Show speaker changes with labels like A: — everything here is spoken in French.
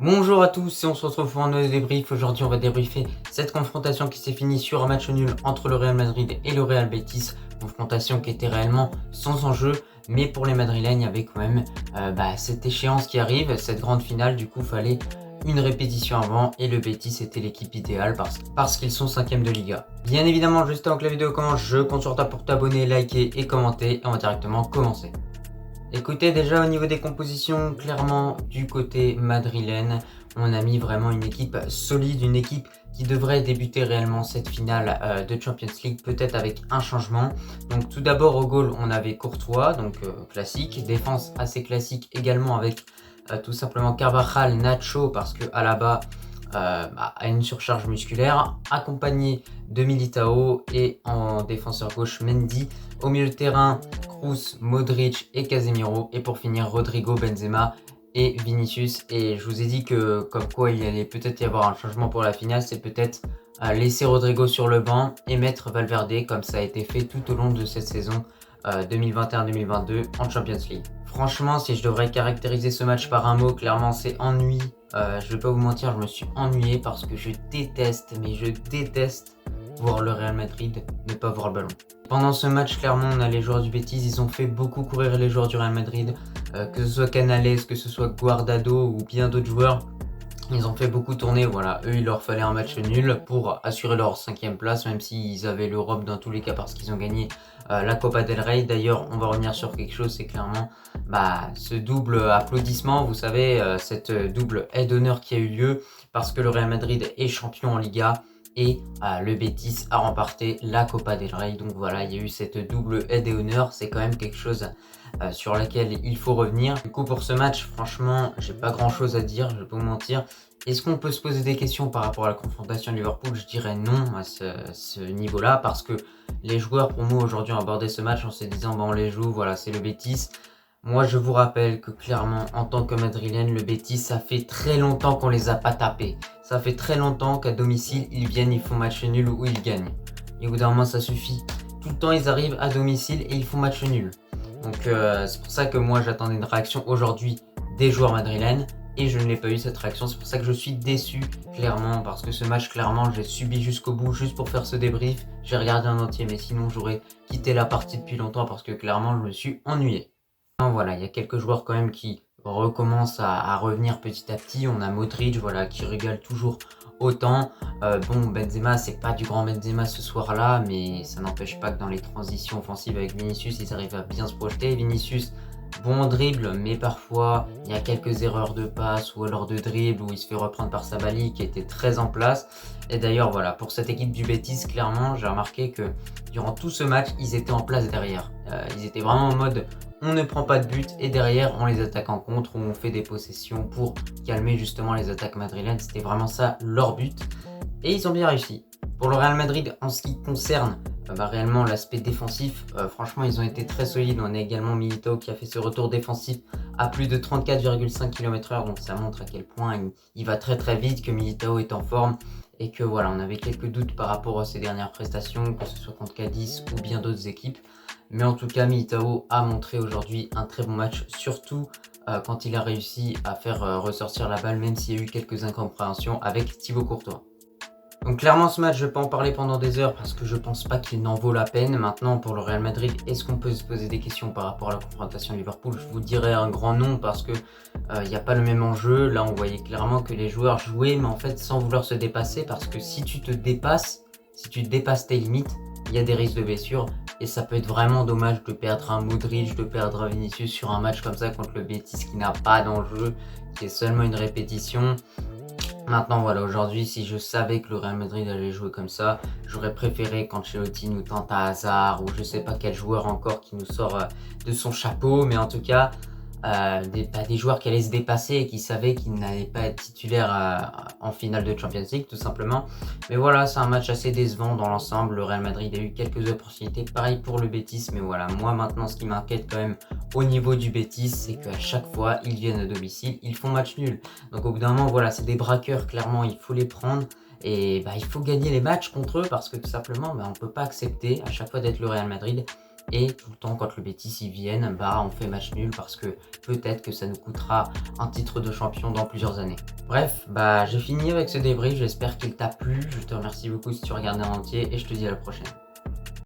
A: Bonjour à tous et on se retrouve pour un nouveau débrief. Aujourd'hui on va débriefer cette confrontation qui s'est finie sur un match nul entre le Real Madrid et le Real Betis. Confrontation qui était réellement sans enjeu, mais pour les Madrilènes il y avait quand même cette échéance qui arrive, cette grande finale. Du coup fallait une répétition avant et le Betis était l'équipe idéale parce qu'ils sont 5e de Liga. Bien évidemment, juste avant que la vidéo commence, je compte sur toi pour t'abonner, liker et commenter et on va directement commencer. Écoutez, déjà au niveau des compositions, clairement du côté madrilène, on a mis vraiment une équipe solide, une équipe qui devrait débuter réellement cette finale de Champions League, peut-être avec un changement. Donc tout d'abord au goal, on avait Courtois, donc classique, défense assez classique également avec tout simplement Carvajal, Nacho, parce que Alaba a une surcharge musculaire, accompagné de Militao et en défenseur gauche Mendy. Au milieu de terrain, Kroos, Modric et Casemiro. Et pour finir, Rodrigo, Benzema et Vinicius. Et je vous ai dit que comme quoi il allait peut-être y avoir un changement pour la finale, c'est peut-être laisser Rodrigo sur le banc et mettre Valverde comme ça a été fait tout au long de cette saison 2021-2022 en Champions League. Franchement, si je devrais caractériser ce match par un mot, clairement c'est ennui. Je vais pas vous mentir, je me suis ennuyé parce que je déteste voir le Real Madrid ne pas voir le ballon. Pendant ce match, clairement, on a les joueurs du Betis, ils ont fait beaucoup courir les joueurs du Real Madrid, que ce soit Canales, que ce soit Guardado ou bien d'autres joueurs. Ils ont fait beaucoup tourner, voilà, eux il leur fallait un match nul pour assurer leur 5e place, même s'ils avaient l'Europe dans tous les cas parce qu'ils ont gagné la Copa del Rey. D'ailleurs, on va revenir sur quelque chose, c'est clairement ce double applaudissement, vous savez, cette double aide d'honneur qui a eu lieu parce que le Real Madrid est champion en Liga et le Betis a remporté la Copa del Rey. Donc voilà, il y a eu cette double aide et honneur, c'est quand même quelque chose sur laquelle il faut revenir. Du coup pour ce match, franchement, j'ai pas grand chose à dire, je vais pas vous mentir. Est-ce qu'on peut se poser des questions par rapport à la confrontation de Liverpool? Je dirais non à ce niveau-là parce que les joueurs pour moi aujourd'hui ont abordé ce match en se disant on les joue, voilà, c'est le Betis. Moi je vous rappelle que clairement en tant que madrilène, le Betis ça fait très longtemps qu'on les a pas tapés. Ça fait très longtemps qu'à domicile ils viennent, ils font match nul ou ils gagnent. Et au bout d'un moment ça suffit. Tout le temps ils arrivent à domicile et ils font match nul. Donc c'est pour ça que moi j'attendais une réaction aujourd'hui des joueurs madrilènes et je ne l'ai pas eu cette réaction. C'est pour ça que je suis déçu clairement parce que ce match clairement j'ai subi jusqu'au bout juste pour faire ce débrief. J'ai regardé en entier mais sinon j'aurais quitté la partie depuis longtemps parce que clairement je me suis ennuyé. Voilà, il y a quelques joueurs quand même qui recommencent à revenir petit à petit. On a Modric voilà, qui régale toujours autant. Benzema, c'est pas du grand Benzema ce soir-là, mais ça n'empêche pas que dans les transitions offensives avec Vinicius, ils arrivent à bien se projeter. Vinicius, bon dribble, mais parfois il y a quelques erreurs de passe ou alors de dribble où il se fait reprendre par Sabali qui était très en place. Et d'ailleurs, voilà, pour cette équipe du Betis, clairement, j'ai remarqué que durant tout ce match, ils étaient en place derrière. Ils étaient vraiment en mode on ne prend pas de but et derrière on les attaque en contre ou on fait des possessions pour calmer justement les attaques madrilènes. C'était vraiment ça leur but et ils ont bien réussi. Pour le Real Madrid, en ce qui concerne réellement l'aspect défensif, franchement ils ont été très solides. On a également Militao qui a fait ce retour défensif à plus de 34,5 km/h, donc ça montre à quel point il va très très vite, que Militao est en forme et que voilà, on avait quelques doutes par rapport à ses dernières prestations, que ce soit contre Cadiz ou bien d'autres équipes. Mais en tout cas, Militao a montré aujourd'hui un très bon match, surtout quand il a réussi à faire ressortir la balle, même s'il y a eu quelques incompréhensions avec Thibaut Courtois. Donc clairement ce match je vais pas en parler pendant des heures parce que je pense pas qu'il n'en vaut la peine. Maintenant pour le Real Madrid, est-ce qu'on peut se poser des questions par rapport à la confrontation Liverpool? Je vous dirais un grand non parce que il n'y a pas le même enjeu. Là on voyait clairement que les joueurs jouaient mais en fait sans vouloir se dépasser parce que si tu dépasses tes limites, il y a des risques de blessure et ça peut être vraiment dommage de perdre un Modric, de perdre un Vinicius sur un match comme ça contre le Betis qui n'a pas d'enjeu, qui est seulement une répétition. Maintenant voilà, aujourd'hui si je savais que le Real Madrid allait jouer comme ça, j'aurais préféré qu'Ancelotti nous tente à Hazard ou je sais pas quel joueur encore qui nous sort de son chapeau, mais en tout cas des joueurs qui allaient se dépasser et qui savaient qu'ils n'allaient pas être titulaires en finale de Champions League tout simplement. Mais voilà, c'est un match assez décevant dans l'ensemble. Le Real Madrid a eu quelques opportunités, pareil pour le Betis, mais voilà, moi maintenant ce qui m'inquiète quand même au niveau du Betis, c'est qu'à chaque fois ils viennent à domicile, ils font match nul. Donc au bout d'un moment, voilà, c'est des braqueurs, clairement il faut les prendre. Et il faut gagner les matchs contre eux parce que tout simplement on ne peut pas accepter à chaque fois d'être le Real Madrid et tout le temps quand le Betis y vienne, bah on fait match nul parce que peut-être que ça nous coûtera un titre de champion dans plusieurs années. Bref, bah j'ai fini avec ce débrief, j'espère qu'il t'a plu, je te remercie beaucoup si tu regardais en entier et je te dis à la prochaine.